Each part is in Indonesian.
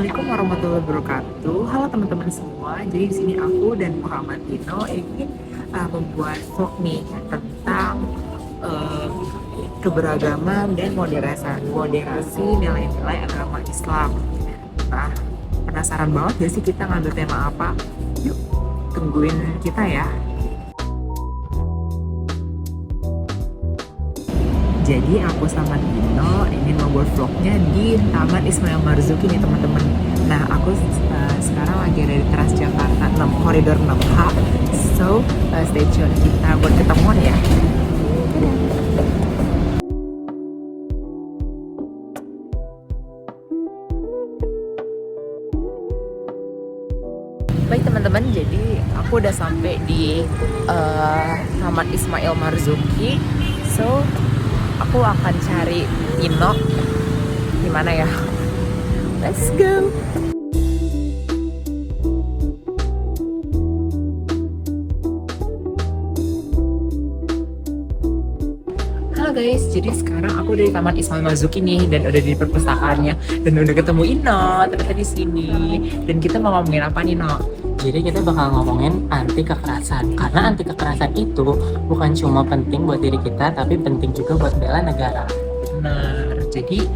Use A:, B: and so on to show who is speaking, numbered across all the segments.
A: Assalamualaikum warahmatullahi wabarakatuh. Halo teman-teman semua. Jadi di sini aku dan Muhammad Dino ingin membuat vlog nih tentang uh, keberagaman dan moderasi nilai-nilai agama Islam. Nah, penasaran banget gak sih kita ngambil tema apa? Yuk, tungguin kita ya. Jadi aku sama Dino ingin membuat vlognya di Taman Ismail Marzuki nih teman-teman. Nah aku sekarang lagi ada di Teras Jakarta 6, koridor 6H. So stay tune kita buat ketemuan ya. Baik teman-teman, jadi aku udah sampai di Taman Ismail Marzuki. So aku akan cari Tino gimana ya. Let's go. Halo guys, jadi sekarang aku udah di Taman Ismail Marzuki nih dan udah di perpustakaannya dan udah ketemu Ino ternyata di sini. Dan kita mau ngomongin apa nih, No?
B: Jadi kita bakal ngomongin anti kekerasan. Karena anti kekerasan itu bukan cuma penting buat diri kita, tapi penting juga buat bela negara.
A: Benar. Jadi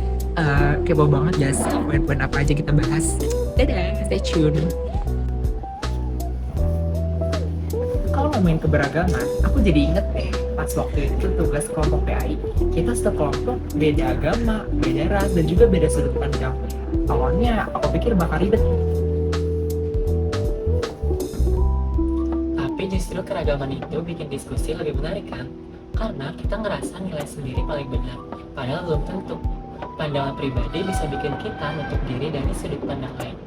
A: kepo banget ya sih poin-poin apa aja kita bahas. Dadah, stay tune. Kalau ngomongin keberagaman, aku jadi inget deh pas waktu itu tugas kelompok PAI. Kita sekelompok beda agama, beda ras, dan juga beda sudut pandang. Awalnya aku pikir bakal ribet.
B: Tapi justru keragaman itu bikin diskusi lebih menarik kan? Karena kita ngerasa nilai sendiri paling benar, padahal belum tentu. Pandangan pribadi bisa bikin kita nutup diri dari sudut pandang lain.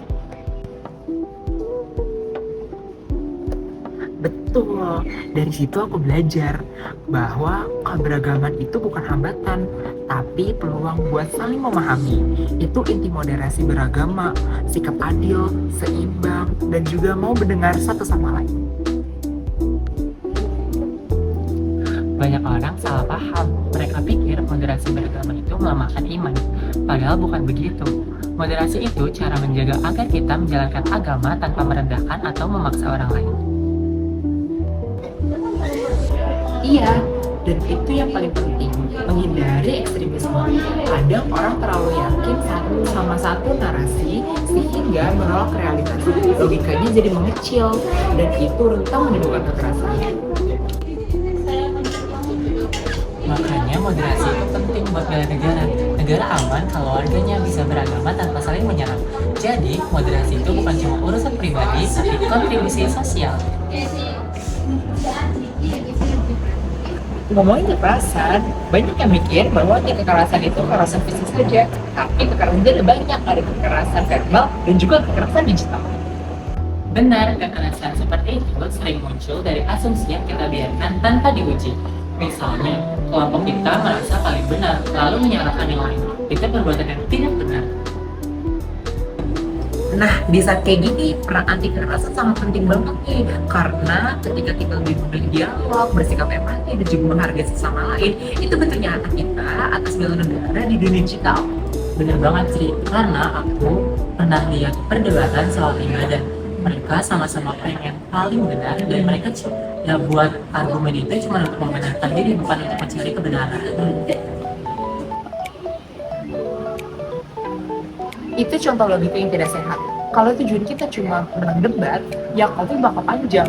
A: Betul, dari situ aku belajar bahwa keberagaman itu bukan hambatan, tapi peluang buat saling memahami. Itu inti moderasi beragama, sikap adil, seimbang, dan juga mau mendengar satu sama lain.
B: Banyak orang salah paham. Mereka pikir moderasi beragama itu melemahkan iman. Padahal bukan begitu. Moderasi itu cara menjaga agar kita menjalankan agama tanpa merendahkan atau memaksa orang lain.
A: Iya, dan itu yang paling penting, menghindari ekstremisme. Kadang orang terlalu yakin satu sama satu narasi sehingga menolak realitas. Logikanya jadi mengecil, dan itu rentan menimbulkan kekerasan.
B: Makanya moderasi itu penting buat bela negara. Negara aman kalau warganya bisa beragama tanpa saling menyerang. Jadi, moderasi itu bukan cuma urusan pribadi, tapi kontribusi sosial.
A: Ngomongin kekerasan, banyak yang mikir bahwa kekerasan itu kekerasan fisik saja, tapi kekerasan itu ada banyak, ada kekerasan verbal dan juga kekerasan digital.
B: Benar, kekerasan seperti itu sering muncul dari asumsi yang kita biarkan tanpa diuji. Misalnya, kelompok kita merasa paling benar, lalu menyalahkan yang lain. Itu perbuatan yang tidak benar.
A: Nah, di saat kayak gini, peran anti kekerasan sangat penting banget nih. Karena ketika kita lebih memilih dialog, bersikap empati, dan juga menghargai sesama lain, itu bentuk nyata kita atas bela negara di dunia digital.
B: Benar banget sih, karena aku pernah lihat perdebatan soal ibadah. Mereka sama-sama pengen paling benar, dan mereka ya buat argumen itu cuma untuk membenarkan diri, bukan untuk mencari kebenaran.
A: Itu contoh logika yang tidak sehat. Kalau tujuan kita cuma menang debat, ya konflik bakal panjang.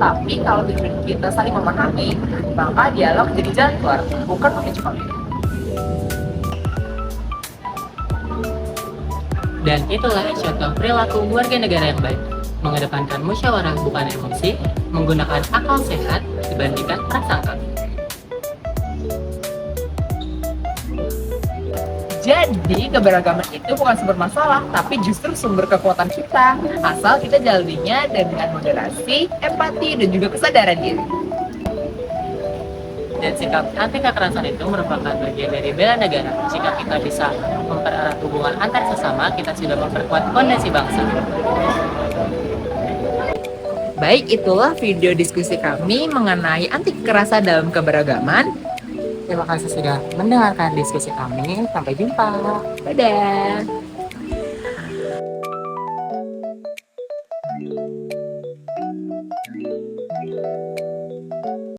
A: Tapi kalau tujuan kita saling memahami, maka dialog jadi jalan keluar, bukan memicu konflik.
B: Dan itulah contoh perilaku warga negara yang baik. Mengedepankan musyawarah bukan emosi, menggunakan akal sehat dibandingkan prasangka.
A: Jadi keberagaman itu bukan sumber masalah, tapi justru sumber kekuatan kita. Asal kita jalaninya dengan moderasi, empati, dan juga kesadaran diri.
B: Dan sikap anti kekerasan itu merupakan bagian dari bela negara. Jika kita bisa mempererat hubungan antar sesama, kita sudah memperkuat fondasi bangsa.
A: Baik, itulah video diskusi kami mengenai anti kekerasan dalam keberagaman.
B: Terima kasih sudah mendengarkan diskusi kami. Sampai jumpa.
A: Dadah!